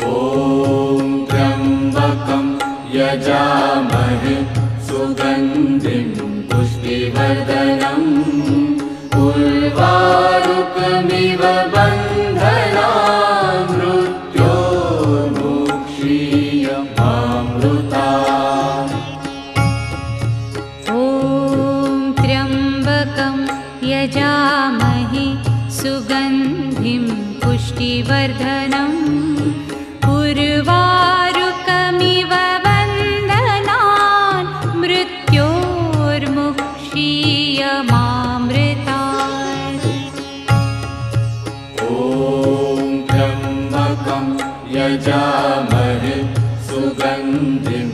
ॐ त्र्यम्बकं यजामहे सुगन्धिं पुष्टिवर्धनम् उर्वारुकमिव बन्धनान् मृत्योर्मुक्षीयमामृतात्। ॐ त्र्यम्बकं यजामहे सुगन्धिं पुष्टिवर्धनम् उर्वारुकमिव बन्धनान् मृत्योर्मुक्षीयमामृतात्। ॐ त्र्यम्बकं यजामहे सुगन्धिं